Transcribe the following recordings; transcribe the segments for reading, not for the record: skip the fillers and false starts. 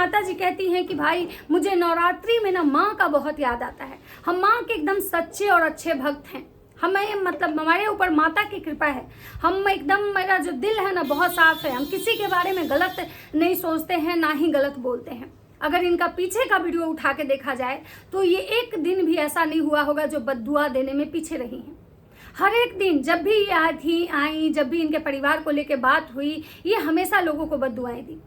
माता जी कहती हैं कि भाई मुझे नवरात्रि में ना माँ का बहुत याद आता है। हम माँ के एकदम सच्चे और अच्छे भक्त हैं। हमें मतलब हमारे ऊपर माता की कृपा है। हम एकदम, मेरा जो दिल है ना बहुत साफ है। हम किसी के बारे में गलत नहीं सोचते हैं, ना ही गलत बोलते हैं। अगर इनका पीछे का वीडियो उठा के देखा जाए तो ये एक दिन भी ऐसा नहीं हुआ होगा जो बद्दुआ देने में पीछे रही हैं। हर एक दिन जब भी ये आई, जब भी इनके परिवार को लेके बात हुई, ये हमेशा लोगों को बद्दुआएं दी।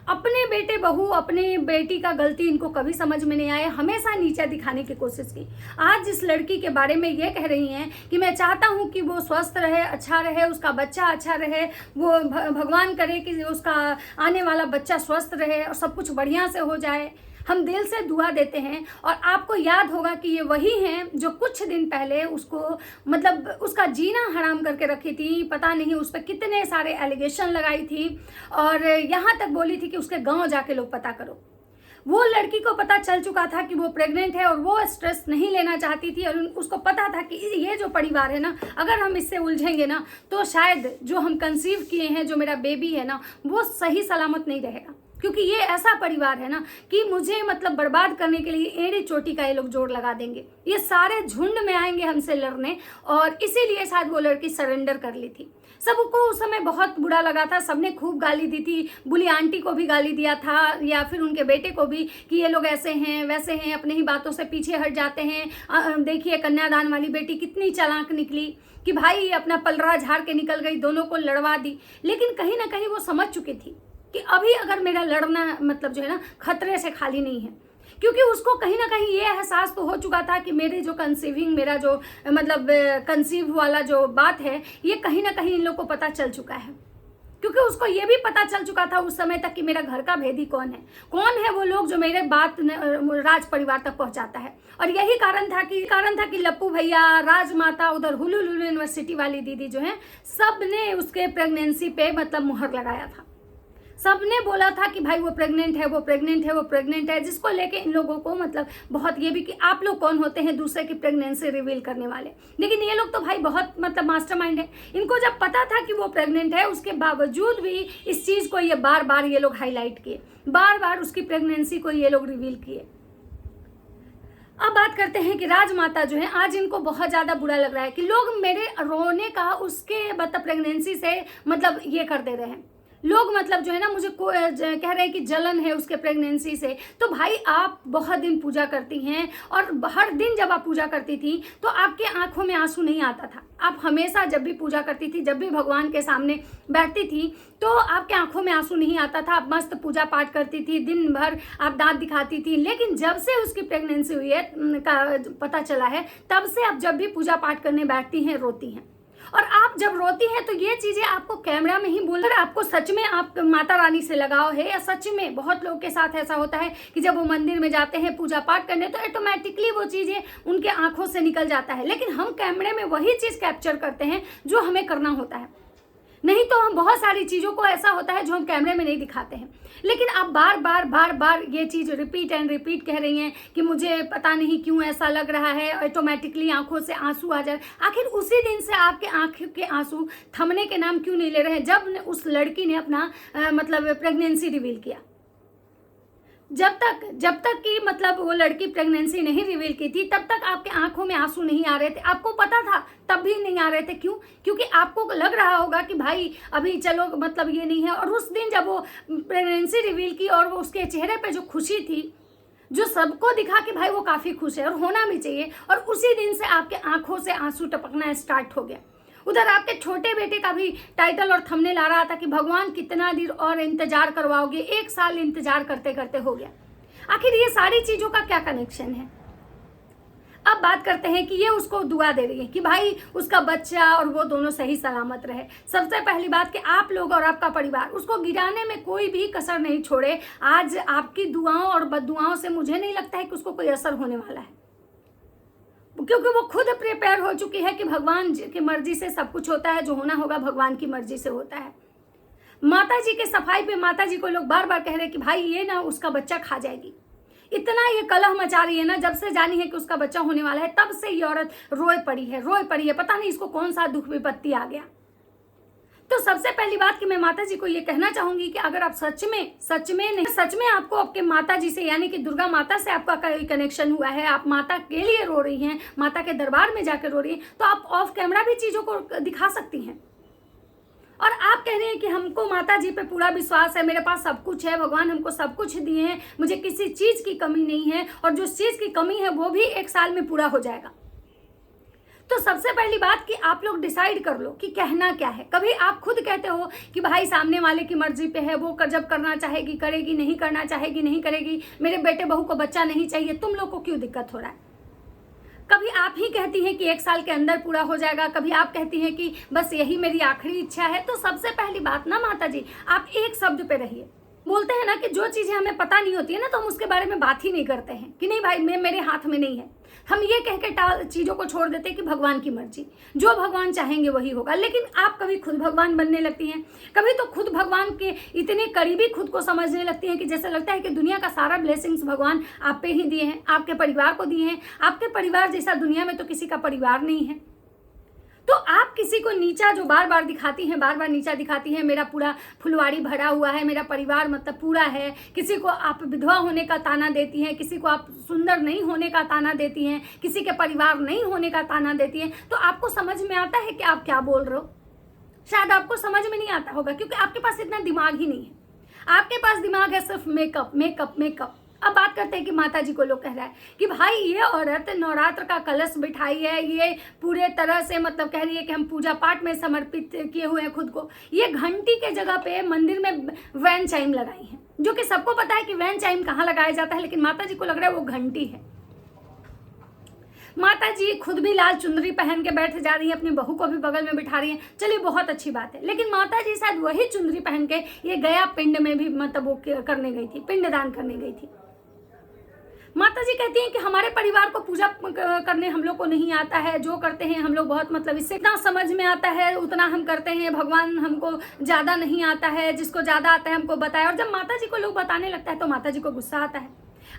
अपने बेटे बहू, अपने बेटी का गलती इनको कभी समझ में नहीं आया, हमेशा नीचा दिखाने की कोशिश की। आज जिस लड़की के बारे में ये कह रही हैं कि मैं चाहता हूँ कि वो स्वस्थ रहे, अच्छा रहे, उसका बच्चा अच्छा रहे, वो भगवान करे कि उसका आने वाला बच्चा स्वस्थ रहे और सब कुछ बढ़िया से हो जाए, हम दिल से दुआ देते हैं। और आपको याद होगा कि ये वही हैं जो कुछ दिन पहले उसको मतलब उसका जीना हराम करके रखी थी। पता नहीं उस पर कितने सारे एलिगेशन लगाई थी और यहाँ तक बोली थी कि उसके गांव जाके लोग पता करो। वो लड़की को पता चल चुका था कि वो प्रेग्नेंट है और वो स्ट्रेस नहीं लेना चाहती थी और उसको पता था कि ये जो परिवार है ना, अगर हम इससे उलझेंगे ना तो शायद जो हम कंसीव किए हैं, जो मेरा बेबी है ना, वो सही सलामत नहीं रहेगा। क्योंकि ये ऐसा परिवार है ना कि मुझे मतलब बर्बाद करने के लिए एड़ी चोटी का ये लोग जोड़ लगा देंगे। ये सारे झुंड में आएंगे हमसे लड़ने और इसीलिए शायद वो लड़की सरेंडर कर ली थी। सबको उस समय बहुत बुरा लगा था, सबने खूब गाली दी थी। बुली आंटी को भी गाली दिया था या फिर उनके बेटे को भी कि ये लोग ऐसे हैं वैसे हैं, अपने ही बातों से पीछे हट जाते हैं। देखिए कन्यादान वाली बेटी कितनी चालाक निकली कि भाई अपना पलड़ा झाड़ के निकल गई, दोनों को लड़वा दी। लेकिन कहीं ना कहीं वो समझ चुकी थी कि अभी अगर मेरा लड़ना मतलब जो है ना खतरे से खाली नहीं है। क्योंकि उसको कहीं ना कहीं ये एहसास तो हो चुका था कि मेरे जो कंसीविंग, मेरा जो मतलब कंसीव वाला जो बात है, ये कहीं ना कहीं इन लोग को पता चल चुका है। क्योंकि उसको ये भी पता चल चुका था उस समय तक कि मेरा घर का भेदी कौन है वो लोग जो मेरे बात राज परिवार तक पहुंचाता है। और यही कारण था कि लप्पू भैया, राजमाता, उधर हुलुलुलु यूनिवर्सिटी वाली दीदी जो है, सब ने उसके प्रेगनेंसी पे मतलब मुहर लगाया था। सबने बोला था कि भाई वो प्रेग्नेंट है, वो प्रेग्नेंट है, वो प्रेग्नेंट है, जिसको लेके इन लोगों को मतलब बहुत ये भी कि आप लोग कौन होते हैं दूसरे की प्रेगनेंसी रिवील करने वाले। लेकिन ये लोग तो भाई बहुत मतलब मास्टरमाइंड है। इनको जब पता था कि वो प्रेग्नेंट है, उसके बावजूद भी इस चीज को ये बार बार ये लोग हाईलाइट किए, बार बार उसकी प्रेगनेंसी को ये लोग रिवील किए। अब बात करते हैं कि राजमाता जो है, आज इनको बहुत ज्यादा बुरा लग रहा है कि लोग मेरे रोने का उसके मतलब प्रेगनेंसी से मतलब ये कर दे रहे हैं। लोग मतलब जो है ना मुझे कह रहे हैं कि जलन है उसके प्रेगनेंसी से। तो भाई आप बहुत दिन पूजा करती हैं और हर दिन जब आप पूजा करती थी तो आपके आंखों में आंसू नहीं आता था। आप हमेशा जब भी पूजा करती थी, जब भी भगवान के सामने बैठती थी तो आपके आंखों में आंसू नहीं आता था। आप मस्त पूजा पाठ करती थी, दिन भर आप दांत दिखाती थी। लेकिन जब से उसकी प्रेगनेंसी हुई है का पता चला है, तब से आप जब भी पूजा पाठ करने बैठती हैं रोती हैं। और आप जब रोती हैं तो ये चीजें आपको कैमरा में ही बोल रहे, आपको सच में आप माता रानी से लगाव है या सच में बहुत लोग के साथ ऐसा होता है कि जब वो मंदिर में जाते हैं पूजा पाठ करने तो ऑटोमेटिकली वो चीजें उनके आंखों से निकल जाता है। लेकिन हम कैमरे में वही चीज कैप्चर करते हैं जो हमें करना होता है। नहीं तो हम बहुत सारी चीजों को ऐसा होता है जो हम कैमरे में नहीं दिखाते हैं। लेकिन आप बार बार ये चीज रिपीट एंड रिपीट कह रही हैं कि मुझे पता नहीं क्यों ऐसा लग रहा है, ऑटोमेटिकली आंखों से आंसू आ जाए। आखिर उसी दिन से आपके आंख के आंसू थमने के नाम क्यों नहीं ले रहे हैं जब उस लड़की ने अपना मतलब प्रेगनेंसी रिवील किया। जब तक कि मतलब वो लड़की प्रेगनेंसी नहीं रिवील की थी तब तक आपके आंखों में आंसू नहीं आ रहे थे। आपको पता था तब भी नहीं आ रहे थे। क्यों? क्योंकि आपको लग रहा होगा कि भाई अभी चलो मतलब ये नहीं है। और उस दिन जब वो प्रेगनेंसी रिवील की और वो उसके चेहरे पे जो खुशी थी, जो सबको दिखा कि भाई वो काफी खुश है और होना भी चाहिए, और उसी दिन से आपके आंखों से आंसू टपकना स्टार्ट हो गया। उधर आपके छोटे बेटे का भी टाइटल और थंबनेल आ रहा था कि भगवान कितना देर और इंतजार करवाओगे, 1 साल इंतजार करते करते हो गया। आखिर ये सारी चीजों का क्या कनेक्शन है? अब बात करते हैं कि ये उसको दुआ दे रही है कि भाई उसका बच्चा और वो दोनों सही सलामत रहे। सबसे पहली बात कि आप लोग और आपका परिवार उसको गिराने में कोई भी कसर नहीं छोड़े। आज आपकी दुआओं और बददुआओं से मुझे नहीं लगता है कि उसको कोई असर होने वाला है, क्योंकि वो खुद प्रिपेयर हो चुकी है कि भगवान की मर्जी से सब कुछ होता है, जो होना होगा भगवान की मर्जी से होता है। माता जी के सफाई पे माता जी को लोग बार बार कह रहे हैं कि भाई ये ना उसका बच्चा खा जाएगी। इतना ये कलह मचा रही है ना, जब से जानी है कि उसका बच्चा होने वाला है तब से ये औरत रोए पड़ी है। पता नहीं इसको कौन सा दुख विपत्ति आ गया। तो सबसे पहली बात कि मैं माता जी को ये कहना चाहूंगी कि अगर आप सच में आपको आपके माता जी से यानी कि दुर्गा माता से आपका कोई कनेक्शन हुआ है, आप माता के लिए रो रही हैं, माता के दरबार में जाकर रो रही हैं, तो आप ऑफ कैमरा भी चीजों को दिखा सकती हैं। और आप कह रहे हैं कि हमको माता जी पे पूरा विश्वास है, मेरे पास सब कुछ है, भगवान हमको सब कुछ दिए हैं, मुझे किसी चीज की कमी नहीं है, और जो चीज की कमी है वो भी 1 साल में पूरा हो जाएगा। तो सबसे पहली बात कि आप लोग डिसाइड कर लो कि कहना क्या है। कभी आप खुद कहते हो कि भाई सामने वाले की मर्जी पे है, वो जब करना चाहेगी करेगी, नहीं करना चाहेगी नहीं करेगी, मेरे बेटे बहू को बच्चा नहीं चाहिए, तुम लोग को क्यों दिक्कत हो रहा है। कभी आप ही कहती हैं कि 1 साल के अंदर पूरा हो जाएगा, कभी आप कहती हैं कि बस यही मेरी आखिरी इच्छा है। तो सबसे पहली बात ना माता जी, आप एक शब्द पे रहिए। बोलते हैं ना कि जो चीजें हमें पता नहीं होती है ना, तो हम उसके बारे में बात ही नहीं करते हैं कि नहीं भाई मेरे हाथ में नहीं है। हम ये कह के चीजों को छोड़ देते हैं कि भगवान की मर्जी, जो भगवान चाहेंगे वही होगा। लेकिन आप कभी खुद भगवान बनने लगती हैं, कभी तो खुद भगवान के इतने करीबी खुद को समझने लगती हैं कि जैसे लगता है कि दुनिया का सारा ब्लेसिंग्स भगवान आप पे ही दिए हैं, आपके परिवार को दिए हैं। आपके परिवार जैसा दुनिया में तो किसी का परिवार नहीं है। तो आप किसी को नीचा जो बार बार दिखाती हैं, बार बार नीचा दिखाती हैं, मेरा पूरा फुलवाड़ी भरा हुआ है, मेरा परिवार मतलब पूरा है। किसी को आप विधवा होने का ताना देती हैं, किसी को आप सुंदर नहीं होने का ताना देती हैं, किसी के परिवार नहीं होने का ताना देती हैं। तो आपको समझ में आता है कि आप क्या बोल रहे हो? शायद आपको समझ में नहीं आता होगा, क्योंकि आपके पास इतना दिमाग ही नहीं है। आपके पास दिमाग है सिर्फ मेकअप मेकअप मेकअप। अब बात करते हैं कि माता जी को लोग कह रहा है कि भाई ये औरत नवरात्र का कलश बिठाई है, ये पूरे तरह से मतलब कह रही है कि हम पूजा पाठ में समर्पित किए हुए हैं खुद को। ये घंटी के जगह पे मंदिर में वैन चाइम लगाई है, जो कि सबको पता है कि वैन चाइम कहाँ लगाया जाता है, लेकिन माता जी को लग रहा है वो घंटी है। माता जी खुद भी लाल चुंदरी पहन के बैठ जा रही है, अपनी बहू को भी बगल में बिठा रही है। चलिए बहुत अच्छी बात है, लेकिन माता जी शायद वही चुंदरी पहन के ये गया पिंड में भी मतलब वो करने गई थी, पिंडदान करने गई थी। माता जी कहती हैं कि हमारे परिवार को पूजा करने हम लोग को नहीं आता है, जो करते हैं हम लोग बहुत मतलब इससे इतना समझ में आता है उतना हम करते हैं, भगवान हमको ज्यादा नहीं आता है, जिसको ज्यादा आता है हमको बताए। और जब माता जी को लोग बताने लगता है तो माता जी को गुस्सा आता है।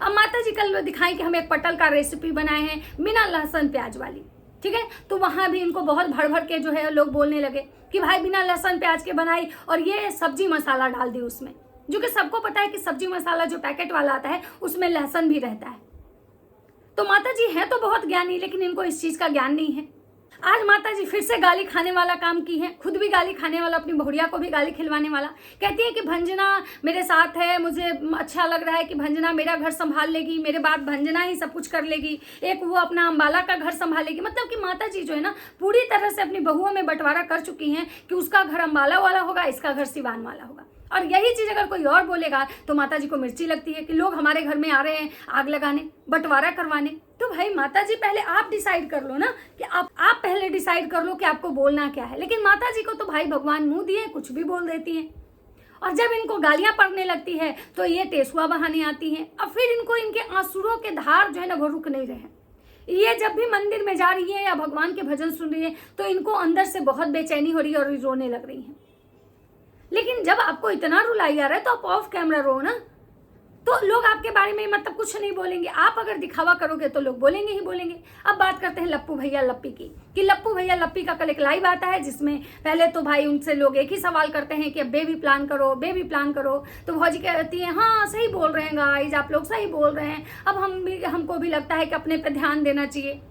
अब माता जी कल दिखाएं कि हम एक पटल का रेसिपी बनाए हैं बिना लहसुन प्याज वाली, ठीक है। तो वहां भी इनको बहुत भर भर के जो है लोग बोलने लगे कि भाई बिना लहसुन प्याज के बनाई, और ये सब्जी मसाला डाल दी उसमें, जो कि सबको पता है कि सब्जी मसाला जो पैकेट वाला आता है उसमें लहसुन भी रहता है। तो माता जी है तो बहुत ज्ञानी, लेकिन इनको इस चीज का ज्ञान नहीं है। आज माता जी फिर से गाली खाने वाला काम की है, खुद भी गाली खाने वाला, अपनी बहुड़िया को भी गाली खिलवाने वाला। कहती है कि भंजना मेरे साथ है, मुझे अच्छा लग रहा है कि भंजना मेरा घर संभाल लेगी, मेरे बाद भंजना ही सब कुछ कर लेगी, एक वो अपना अंबाला का घर संभालेगी। मतलब कि माता जी जो है ना पूरी तरह से अपनी बहुओं में बंटवारा कर चुकी हैं कि उसका घर अंबाला वाला होगा, इसका घर सिवान वाला होगा। और यही चीज अगर कोई और बोलेगा तो माता जी को मिर्ची लगती है कि लोग हमारे घर में आ रहे हैं आग लगाने, बंटवारा करवाने। तो भाई माता जी पहले आप डिसाइड कर लो ना कि आप पहले डिसाइड कर लो कि आपको बोलना क्या है। लेकिन माता जी को तो भाई भगवान मुंह दिए कुछ भी बोल देती है। और जब इनको गालियां पड़ने लगती है तो ये टेसुआ बहाने आती हैं, और फिर इनको इनके आंसुओं के धार जो है ना वो रुक नहीं रहे। ये जब भी मंदिर में जा रही है या भगवान के भजन सुन रही है तो इनको अंदर से बहुत बेचैनी हो रही है और रोने लग रही है। लेकिन जब आपको इतना रुलाई आ रहा है तो आप ऑफ कैमरा रो ना, तो लोग आपके बारे में मतलब कुछ नहीं बोलेंगे। आप अगर दिखावा करोगे तो लोग बोलेंगे ही बोलेंगे। अब बात करते हैं लप्पू भैया लप्पी की, कि लप्पू भैया लप्पी का कल एक लाइव आता है जिसमें पहले तो भाई उनसे लोग एक ही सवाल करते हैं कि अब बेबी प्लान करो, बेबी प्लान करो। तो भौजी कहती है हाँ सही बोल रहे हैं गाइस, आप लोग सही बोल रहे हैं, अब हमको भी लगता है कि अपने पे ध्यान देना चाहिए।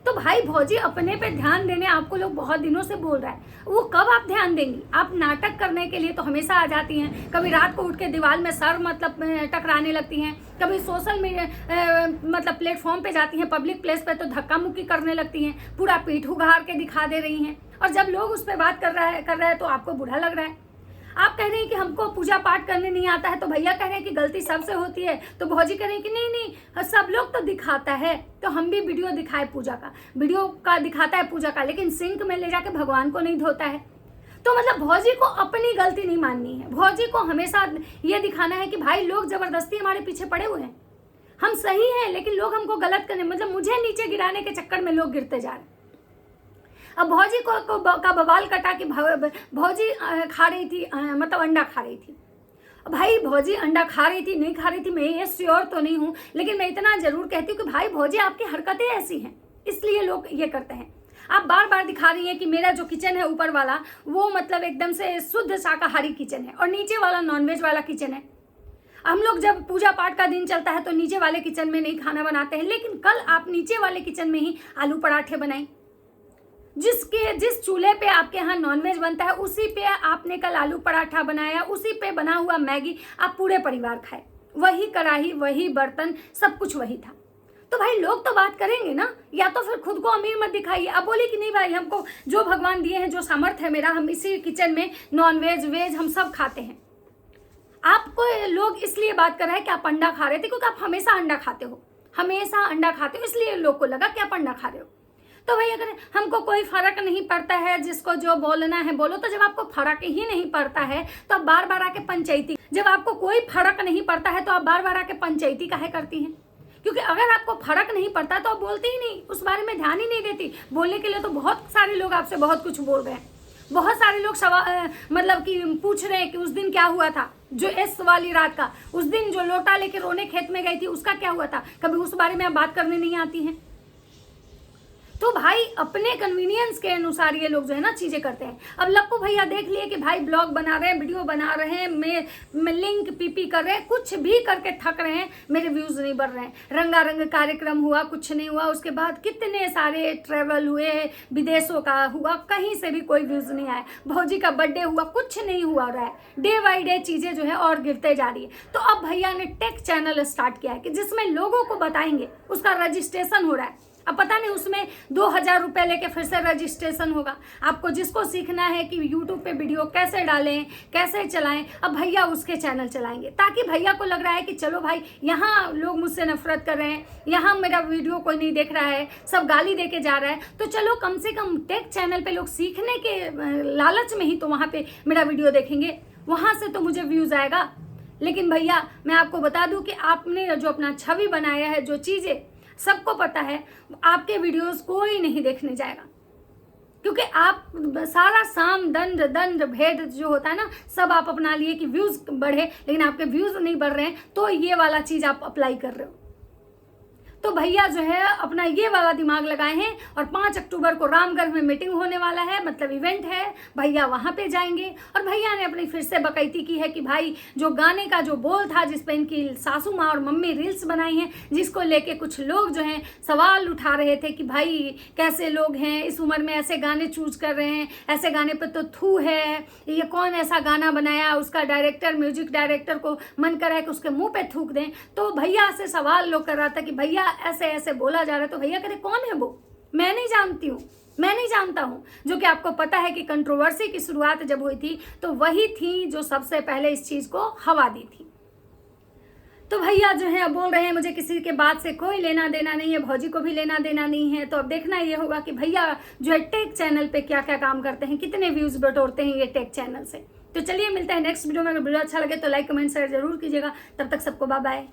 तो भाई भौजी अपने पे ध्यान देने आपको लोग बहुत दिनों से बोल रहा है, वो कब आप ध्यान देंगी? आप नाटक करने के लिए तो हमेशा आ जाती हैं, कभी रात को उठ के दीवार में सर मतलब टकराने लगती हैं, कभी सोशल मीडिया मतलब प्लेटफॉर्म पे जाती हैं, पब्लिक प्लेस पे तो धक्का मुक्की करने लगती हैं, पूरा पीठ उघाड़ के दिखा दे रही हैं। और जब लोग उस पर बात कर रहा है तो आपको बुरा लग रहा है। आप कह रहे हैं कि हमको पूजा पाठ करने नहीं आता है, तो भैया कह रहे हैं कि गलती सबसे होती है, तो भौजी कह रहे हैं कि नहीं सब लोग तो दिखाता है, तो हम भी वीडियो दिखाए पूजा का, वीडियो का दिखाता है पूजा का, लेकिन सिंक में ले जाके भगवान को नहीं धोता है। तो मतलब भौजी को अपनी गलती नहीं माननी है, भौजी को हमेशा ये दिखाना है कि भाई लोग जबरदस्ती हमारे पीछे पड़े हुए हैं, हम सही हैं लेकिन लोग हमको गलत करने मतलब मुझे नीचे गिराने के चक्कर में लोग गिरते जा रहे हैं। अब भौजी का बवाल कटा कि भौजी खा रही थी मतलब अंडा खा रही थी। भाई भौजी अंडा खा रही थी नहीं खा रही थी मैं ये श्योर तो नहीं हूँ, लेकिन मैं इतना जरूर कहती हूँ कि भाई भौजी आपकी हरकतें ऐसी हैं इसलिए लोग ये करते हैं। आप बार बार दिखा रही हैं कि मेरा जो किचन है ऊपर वाला वो मतलब एकदम से शुद्ध शाकाहारी किचन है और नीचे वाला नॉनवेज वाला किचन है। हम लोग जब पूजा पाठ का दिन चलता है तो नीचे वाले किचन में नहीं खाना बनाते हैं, लेकिन कल आप नीचे वाले किचन में ही आलू पराठे बनाए। जिस चूल्हे पे आपके यहाँ नॉनवेज बनता है उसी पे आपने कल आलू पराठा बनाया, उसी पे बना हुआ मैगी आप पूरे परिवार खाए। वही कढ़ाई, वही बर्तन, सब कुछ वही था। तो भाई लोग तो बात करेंगे ना, या तो फिर खुद को अमीर मत दिखाइए। अब बोले कि नहीं भाई, हमको जो भगवान दिए हैं, जो सामर्थ्य है मेरा, हम इसी किचन में नॉनवेज वेज हम सब खाते हैं। आपको लोग इसलिए बात कर रहे हैं कि आप अंडा खा रहे थे, क्योंकि आप हमेशा अंडा खाते हो, हमेशा अंडा खाते हो, इसलिए लोग को लगा कि आप अंडा खा रहे हो। तो भाई अगर हमको कोई फर्क नहीं पड़ता है, जिसको जो बोलना है बोलो। तो जब आपको फर्क ही नहीं पड़ता है तो आप बार बार आके पंचायती, जब आपको कोई फर्क नहीं पड़ता है तो आप बार बार आके पंचायती काहे करती हैं? क्योंकि अगर आपको फर्क नहीं पड़ता तो आप बोलती ही नहीं, उस बारे में ध्यान ही नहीं देती। बोलने के लिए तो बहुत सारे लोग आपसे बहुत कुछ बोल रहे हैं, बहुत सारे लोग सवाल मतलब कि पूछ रहे हैं कि उस दिन क्या हुआ था, जो इस वाली रात का, उस दिन जो लोटा लेके रोने खेत में गई थी उसका क्या हुआ था, कभी उस बारे में आप बात करने नहीं आती हैं। तो भाई अपने कन्वीनियंस के अनुसार ये लोग जो है ना चीजें करते हैं। अब लप्पू भैया देख लिए कि भाई ब्लॉग बना रहे हैं, वीडियो बना रहे हैं, मैं लिंक पीपी कर रहे हैं, कुछ भी करके थक रहे हैं, मेरे व्यूज नहीं बढ़ रहे हैं। रंगारंग कार्यक्रम हुआ, कुछ नहीं हुआ। उसके बाद कितने सारे ट्रेवल हुए, विदेशों का हुआ, कहीं से भी कोई व्यूज नहीं आया। भौजी का बर्थडे हुआ, कुछ नहीं हुआ रहा है। डे बाई डे चीजें जो है और गिरते जा रही है। तो अब भैया ने टेक चैनल स्टार्ट किया है कि जिसमें लोगों को बताएंगे, उसका रजिस्ट्रेशन हो रहा है। अब पता नहीं उसमें 2000 रुपये लेके फिर से रजिस्ट्रेशन होगा। आपको जिसको सीखना है कि यूट्यूब पे वीडियो कैसे डालें, कैसे चलाएं, अब भैया उसके चैनल चलाएंगे, ताकि भैया को लग रहा है कि चलो भाई यहाँ लोग मुझसे नफरत कर रहे हैं, यहाँ मेरा वीडियो कोई नहीं देख रहा है, सब गाली दे के जा रहा है, तो चलो कम से कम टेक चैनल पे लोग सीखने के लालच में ही तो वहाँ पे मेरा वीडियो देखेंगे, वहाँ से तो मुझे व्यूज़ आएगा। लेकिन भैया मैं आपको बता दूँ कि आपने जो अपना छवि बनाया है, जो चीज़ें सबको पता है, आपके वीडियोस कोई नहीं देखने जाएगा, क्योंकि आप सारा साम दंड भेद जो होता है ना, सब आप अपना लिए कि व्यूज बढ़े, लेकिन आपके व्यूज नहीं बढ़ रहे हैं, तो ये वाला चीज आप अप्लाई कर रहे हो। तो भैया जो है अपना ये वाला दिमाग लगाए हैं। और 5 अक्टूबर को रामगढ़ में मीटिंग होने वाला है, मतलब इवेंट है, भैया वहां पे जाएंगे। और भैया ने अपनी फिर से बकैती की है कि भाई जो गाने का जो बोल था, जिस पे इनकी सासू माँ और मम्मी रील्स बनाई हैं, जिसको लेके कुछ लोग जो हैं सवाल उठा रहे थे कि भाई कैसे लोग हैं इस उम्र में ऐसे गाने चूज कर रहे हैं, ऐसे गाने पे तो थू है, ये कौन ऐसा गाना बनाया, उसका डायरेक्टर, म्यूजिक डायरेक्टर को मन कर रहा है कि उसके मुंह पे थूक दें। तो भैया से सवाल लोग कर रहा था कि भैया ऐसे ऐसे बोला जा रहा है। तो भैया कहते कौन है वो, मैं नहीं जानती हूँ, मैं नहीं जानता हूँ। जो कि आपको पता है कि कंट्रोवर्सी की शुरुआत जब हुई थी तो वही थी जो सबसे पहले इस चीज को हवा दी थी। तो भैया जो है अब बोल रहे हैं मुझे किसी के बात से कोई लेना देना नहीं है, भौजी को भी लेना देना नहीं है। तो अब देखना ये होगा कि भैया जो है टेक चैनल पे क्या क्या काम करते हैं, कितने व्यूज बटोरते हैं ये टेक चैनल से। तो चलिए मिलते हैं नेक्स्ट वीडियो में। अगर वीडियो अच्छा लगे तो लाइक कमेंट शेयर जरूर कीजिएगा। तब तक सबको बाय बाय।